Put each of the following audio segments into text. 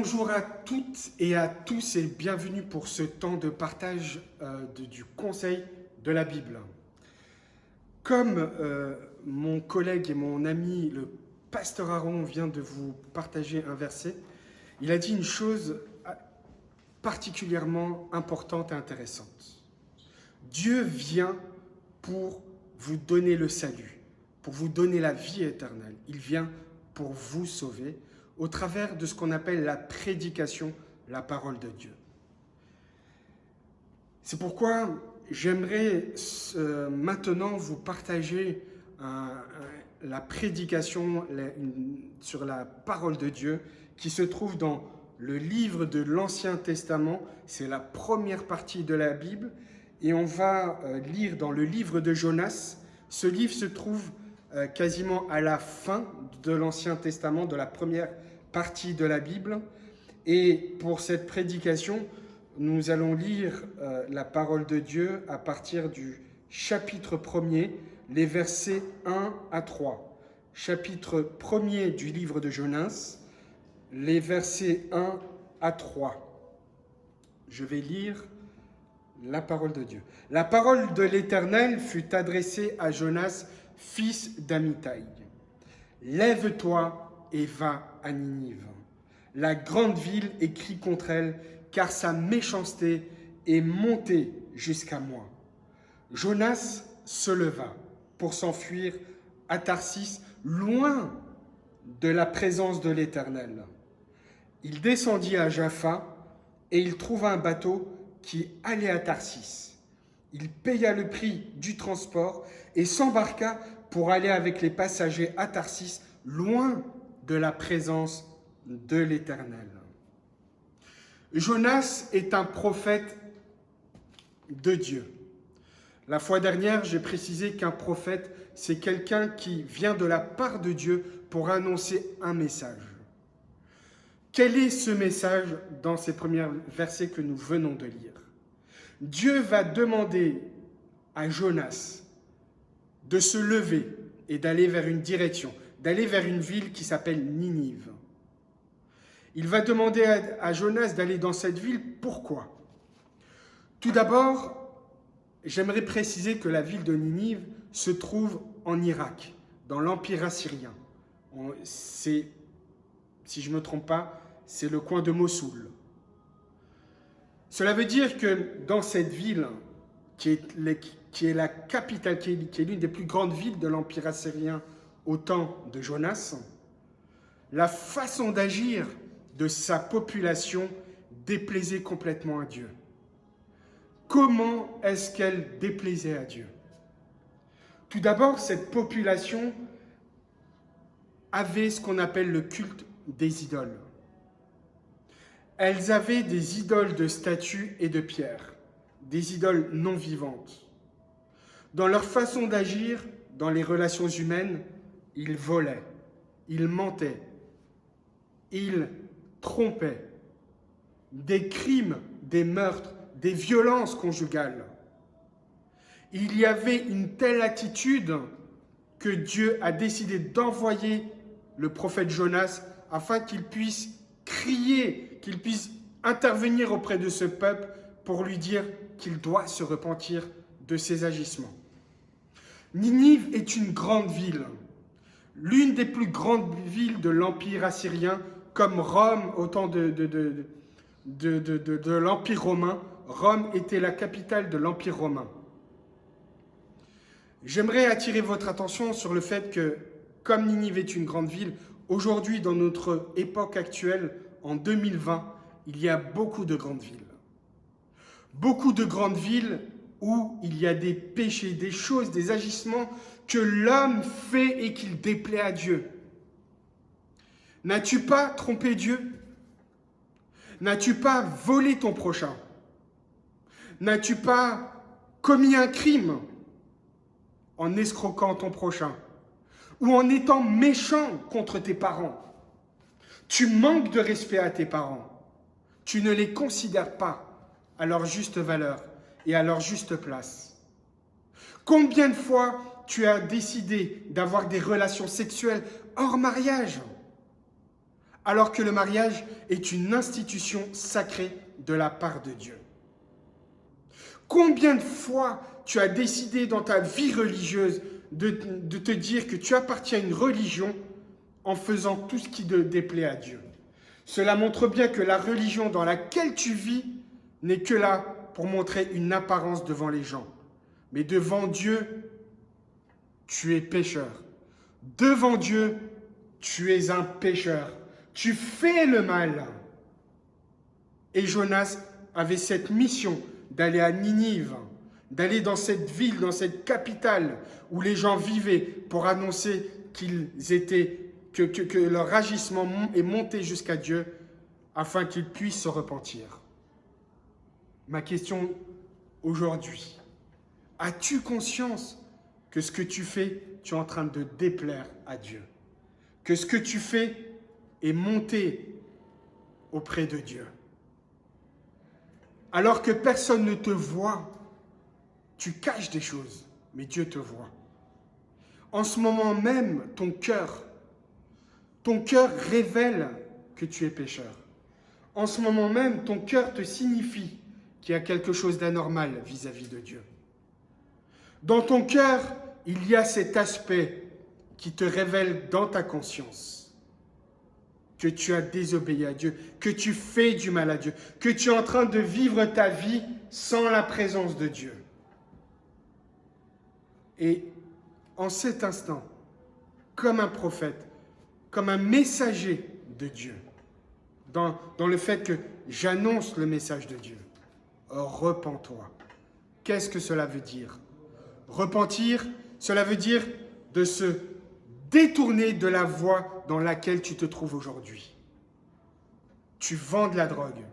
Bonjour à toutes et à tous et bienvenue pour ce temps de partage du conseil de la Bible. Comme mon collègue et mon ami, le pasteur Aaron, vient de vous partager un verset, il a dit une chose particulièrement importante et intéressante. Dieu vient pour vous donner le salut, pour vous donner la vie éternelle. Il vient pour vous sauver au travers de ce qu'on appelle la prédication, la parole de Dieu. C'est pourquoi j'aimerais maintenant vous partager la prédication sur la parole de Dieu qui se trouve dans le livre de l'Ancien Testament. C'est la première partie de la Bible et on va lire dans le livre de Jonas. Ce livre se trouve quasiment à la fin de l'Ancien Testament, de la première partie de la Bible. Et pour cette prédication, nous allons lire la parole de Dieu à partir du chapitre 1er, les versets 1 à 3. Chapitre 1er du livre de Jonas, les versets 1 à 3. Je vais lire la parole de Dieu. La parole de l'Éternel fut adressée à Jonas, fils d'Amittai. Lève-toi et va à Ninive, la grande ville, et crie contre elle, car sa méchanceté est montée jusqu'à moi. Jonas se leva pour s'enfuir à Tarsis, loin de la présence de l'Éternel. Il descendit à Jaffa et il trouva un bateau qui allait à Tarsis. Il paya le prix du transport et s'embarqua pour aller avec les passagers à Tarsis, loin de la présence de l'Éternel. Jonas est un prophète de Dieu. La fois dernière, j'ai précisé qu'un prophète, c'est quelqu'un qui vient de la part de Dieu pour annoncer un message. Quel est ce message dans ces premiers versets que nous venons de lire? Dieu va demander à Jonas de se lever et d'aller vers une direction, d'aller vers une ville qui s'appelle Ninive. Il va demander à Jonas d'aller dans cette ville. Pourquoi? Tout d'abord, j'aimerais préciser que la ville de Ninive se trouve en Irak, dans l'Empire assyrien. Si je ne me trompe pas, c'est le coin de Mossoul. Cela veut dire que dans cette ville, qui est la capitale, qui est l'une des plus grandes villes de l'Empire assyrien au temps de Jonas, la façon d'agir de sa population déplaisait complètement à Dieu. Comment est-ce qu'elle déplaisait à Dieu? Tout d'abord, cette population avait ce qu'on appelle le culte des idoles. Elles avaient des idoles de statues et de pierres, des idoles non vivantes. Dans leur façon d'agir, dans les relations humaines, ils volaient, ils mentaient, ils trompaient. Des crimes, des meurtres, des violences conjugales. Il y avait une telle attitude que Dieu a décidé d'envoyer le prophète Jonas afin qu'il puisse crier, qu'il puisse intervenir auprès de ce peuple pour lui dire qu'il doit se repentir de ses agissements. Ninive est une grande ville, l'une des plus grandes villes de l'Empire assyrien, comme Rome au temps de l'Empire romain. Rome était la capitale de l'Empire romain. J'aimerais attirer votre attention sur le fait que, comme Ninive est une grande ville, aujourd'hui, dans notre époque actuelle, en 2020, il y a beaucoup de grandes villes. Beaucoup de grandes villes où il y a des péchés, des choses, des agissements que l'homme fait et qu'il déplaît à Dieu. N'as-tu pas trompé Dieu? N'as-tu pas volé ton prochain? N'as-tu pas commis un crime en escroquant ton prochain ou en étant méchant contre tes parents? Tu manques de respect à tes parents. Tu ne les considères pas à leur juste valeur et à leur juste place. Combien de fois tu as décidé d'avoir des relations sexuelles hors mariage alors que le mariage est une institution sacrée de la part de Dieu? Combien de fois tu as décidé dans ta vie religieuse de te dire que tu appartiens à une religion en faisant tout ce qui te déplaît à Dieu? Cela montre bien que la religion dans laquelle tu vis n'est que là pour montrer une apparence devant les gens. Mais devant Dieu, tu es pécheur. Devant Dieu, tu es un pécheur. Tu fais le mal. Et Jonas avait cette mission d'aller à Ninive, d'aller dans cette ville, dans cette capitale où les gens vivaient pour annoncer que leur agissement est monté jusqu'à Dieu afin qu'ils puissent se repentir. Ma question aujourd'hui, as-tu conscience que ce que tu fais, tu es en train de déplaire à Dieu? Que ce que tu fais est monté auprès de Dieu? Alors que personne ne te voit, tu caches des choses, mais Dieu te voit. En ce moment même, ton cœur révèle que tu es pécheur. En ce moment même, ton cœur te signifie qu'il y a quelque chose d'anormal vis-à-vis de Dieu. Dans ton cœur, il y a cet aspect qui te révèle dans ta conscience que tu as désobéi à Dieu, que tu fais du mal à Dieu, que tu es en train de vivre ta vie sans la présence de Dieu. Et en cet instant, comme un prophète, comme un messager de Dieu, dans le fait que j'annonce le message de Dieu, repens-toi. Qu'est-ce que cela veut dire? Repentir, cela veut dire de se détourner de la voie dans laquelle tu te trouves aujourd'hui. Tu vends de la drogue.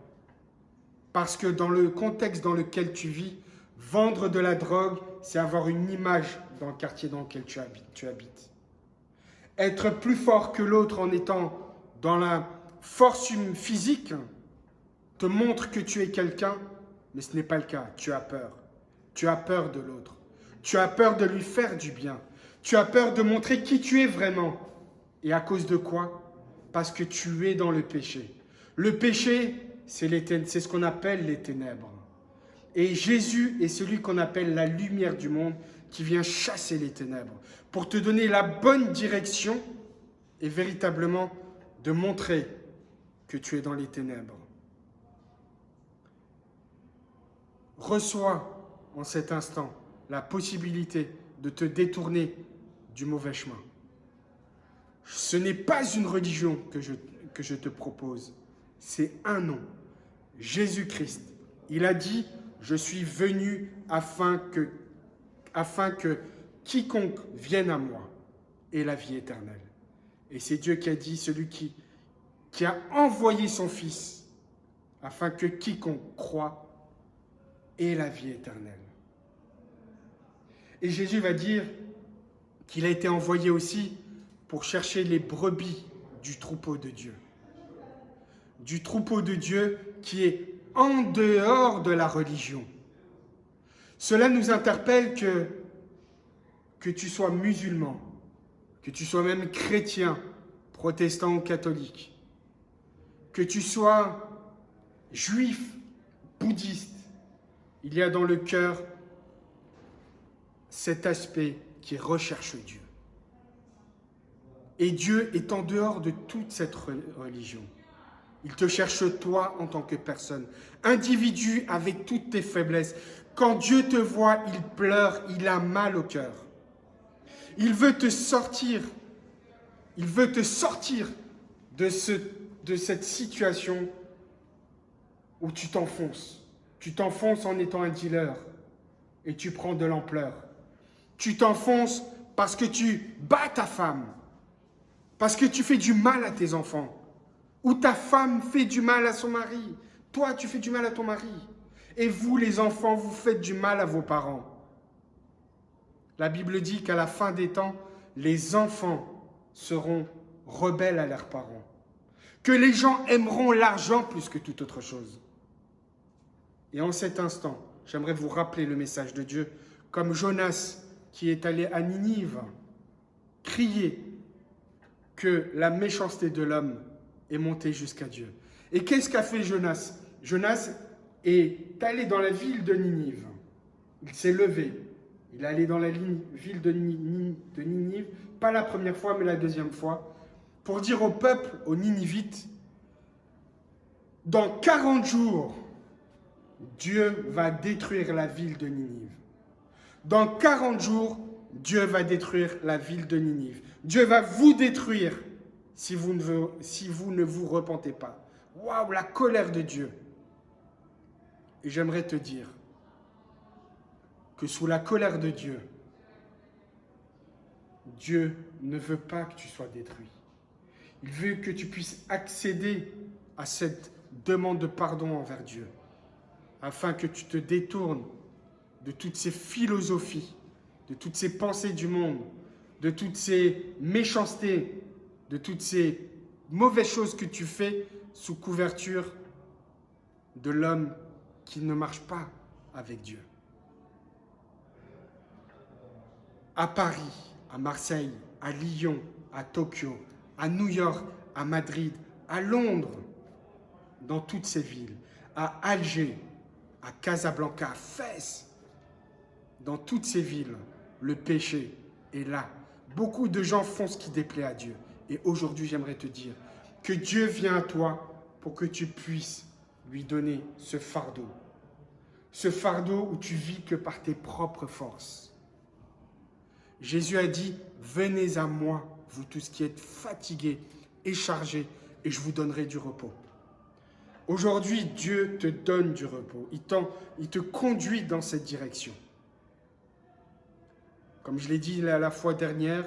Parce que dans le contexte dans lequel tu vis, vendre de la drogue, c'est avoir une image dans le quartier dans lequel tu habites. Être plus fort que l'autre en étant dans la force physique te montre que tu es quelqu'un, mais ce n'est pas le cas. Tu as peur. Tu as peur de l'autre. Tu as peur de lui faire du bien. Tu as peur de montrer qui tu es vraiment. Et à cause de quoi? Parce que tu es dans le péché. Le péché, c'est ce qu'on appelle les ténèbres. Et Jésus est celui qu'on appelle la lumière du monde qui vient chasser les ténèbres pour te donner la bonne direction et véritablement de montrer que tu es dans les ténèbres. Reçois en cet instant la possibilité de te détourner du mauvais chemin. Ce n'est pas une religion que je te propose, c'est un nom, Jésus-Christ. Il a dit, je suis venu afin que quiconque vienne à moi ait la vie éternelle. Et c'est Dieu qui a dit, celui qui a envoyé son Fils afin que quiconque croit ait la vie éternelle. Et Jésus va dire qu'il a été envoyé aussi pour chercher les brebis du troupeau de Dieu. Du troupeau de Dieu qui est en dehors de la religion. Cela nous interpelle que tu sois musulman, que tu sois même chrétien, protestant ou catholique, que tu sois juif, bouddhiste, il y a dans le cœur cet aspect qui recherche Dieu. Et Dieu est en dehors de toute cette religion. Il te cherche toi en tant que personne, individu avec toutes tes faiblesses. Quand Dieu te voit, il pleure, il a mal au cœur. Il veut te sortir. Il veut te sortir de cette situation où tu t'enfonces. Tu t'enfonces en étant un dealer et tu prends de l'ampleur. Tu t'enfonces parce que tu bats ta femme, parce que tu fais du mal à tes enfants, ou ta femme fait du mal à son mari. Toi, tu fais du mal à ton mari. Et vous, les enfants, vous faites du mal à vos parents. La Bible dit qu'à la fin des temps, les enfants seront rebelles à leurs parents. Que les gens aimeront l'argent plus que toute autre chose. Et en cet instant, j'aimerais vous rappeler le message de Dieu, comme Jonas qui est allé à Ninive, crier que la méchanceté de l'homme est monté jusqu'à Dieu. Et qu'est-ce qu'a fait Jonas? Jonas est allé dans la ville de Ninive. Il s'est levé. Il est allé dans la ville de Ninive, pas la première fois, mais la deuxième fois, pour dire au peuple, aux Ninivites, dans 40 jours, Dieu va détruire la ville de Ninive. Dans 40 jours, Dieu va détruire la ville de Ninive. Dieu va vous détruire si vous ne vous repentez pas. Waouh, la colère de Dieu. Et j'aimerais te dire que sous la colère de Dieu, Dieu ne veut pas que tu sois détruit. Il veut que tu puisses accéder à cette demande de pardon envers Dieu, afin que tu te détournes de toutes ces philosophies, de toutes ces pensées du monde, de toutes ces méchancetés, de toutes ces mauvaises choses que tu fais sous couverture de l'homme qui ne marche pas avec Dieu. À Paris, à Marseille, à Lyon, à Tokyo, à New York, à Madrid, à Londres, dans toutes ces villes, à Alger, à Casablanca, à Fès, dans toutes ces villes, le péché est là. Beaucoup de gens font ce qui déplaît à Dieu. Et aujourd'hui, j'aimerais te dire que Dieu vient à toi pour que tu puisses lui donner ce fardeau. Ce fardeau où tu vis que par tes propres forces. Jésus a dit, venez à moi, vous tous qui êtes fatigués et chargés, et je vous donnerai du repos. Aujourd'hui, Dieu te donne du repos. Il te conduit dans cette direction. Comme je l'ai dit la fois dernière,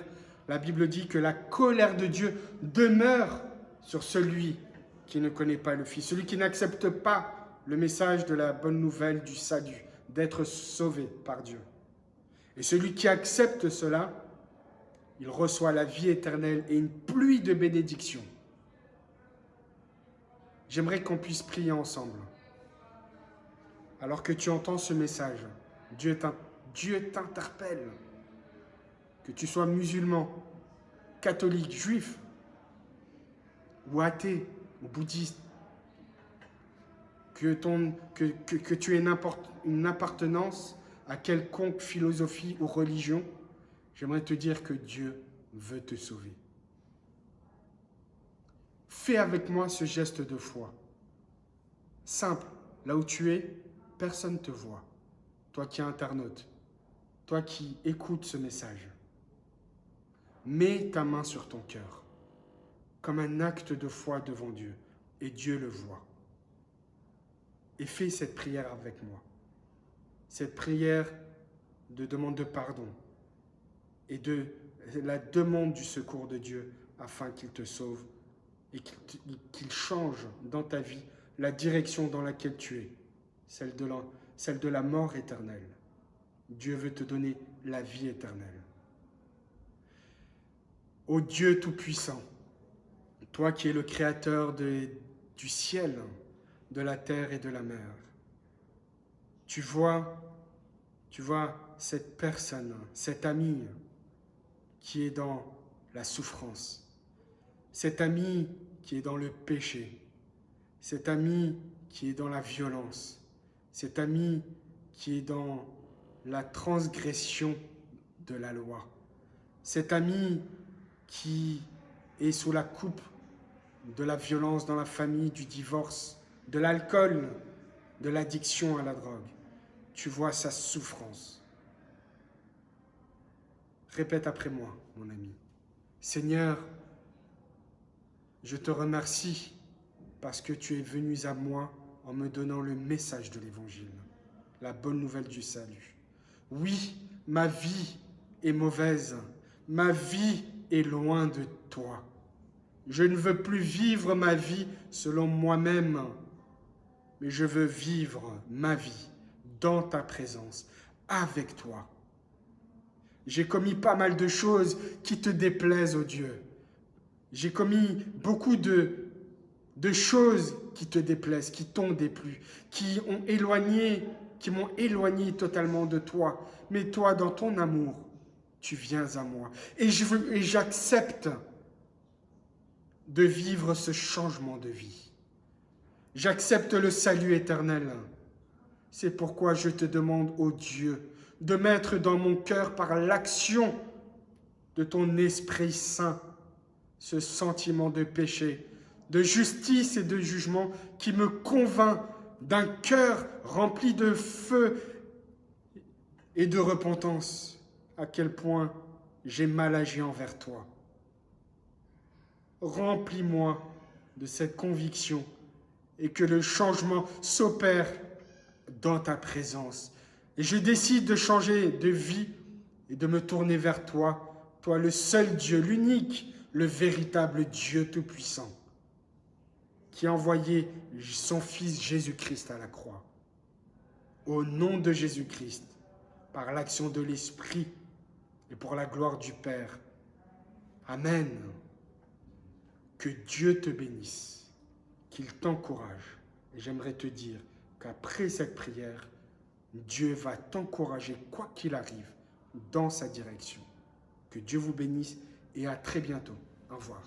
la Bible dit que la colère de Dieu demeure sur celui qui ne connaît pas le Fils, celui qui n'accepte pas le message de la bonne nouvelle du salut, d'être sauvé par Dieu. Et celui qui accepte cela, il reçoit la vie éternelle et une pluie de bénédictions. J'aimerais qu'on puisse prier ensemble. Alors que tu entends ce message, Dieu t'interpelle. Que tu sois musulman, catholique, juif, ou athée, ou bouddhiste, que tu aies une appartenance à quelconque philosophie ou religion, j'aimerais te dire que Dieu veut te sauver. Fais avec moi ce geste de foi. Simple, là où tu es, personne ne te voit. Toi qui es internaute, toi qui écoutes ce message. Mets ta main sur ton cœur, comme un acte de foi devant Dieu, et Dieu le voit. Et fais cette prière avec moi. Cette prière de demande de pardon et de la demande du secours de Dieu afin qu'il te sauve et qu'il change dans ta vie la direction dans laquelle tu es, celle de la mort éternelle. Dieu veut te donner la vie éternelle. Ô Dieu Tout-Puissant, toi qui es le Créateur du ciel, de la terre et de la mer, tu vois cette personne, cet ami qui est dans la souffrance, cet ami qui est dans le péché, cet ami qui est dans la violence, cet ami qui est dans la transgression de la loi, cet ami qui est sous la coupe de la violence dans la famille, du divorce, de l'alcool, de l'addiction à la drogue. Tu vois sa souffrance. Répète après moi, mon ami. Seigneur, je te remercie parce que tu es venu à moi en me donnant le message de l'Évangile, la bonne nouvelle du salut. Oui, ma vie est mauvaise, ma vie est loin de toi. Je ne veux plus vivre ma vie selon moi-même, mais je veux vivre ma vie dans ta présence, avec toi. J'ai commis pas mal de choses qui te déplaisent, ô Dieu. J'ai commis beaucoup de choses qui te déplaisent, qui t'ont déplu, qui m'ont éloigné totalement de toi. Mais toi, dans ton amour, tu viens à moi. Et j'accepte de vivre ce changement de vie. J'accepte le salut éternel. C'est pourquoi je te demande, ô Dieu, de mettre dans mon cœur par l'action de ton Esprit Saint ce sentiment de péché, de justice et de jugement qui me convainc d'un cœur rempli de feu et de repentance, à quel point j'ai mal agi envers toi. Remplis-moi de cette conviction et que le changement s'opère dans ta présence. Et je décide de changer de vie et de me tourner vers toi, toi le seul Dieu, l'unique, le véritable Dieu tout-puissant, qui a envoyé son Fils Jésus-Christ à la croix. Au nom de Jésus-Christ, par l'action de l'Esprit et pour la gloire du Père. Amen. Que Dieu te bénisse, qu'il t'encourage. Et j'aimerais te dire qu'après cette prière, Dieu va t'encourager, quoi qu'il arrive, dans sa direction. Que Dieu vous bénisse et à très bientôt. Au revoir.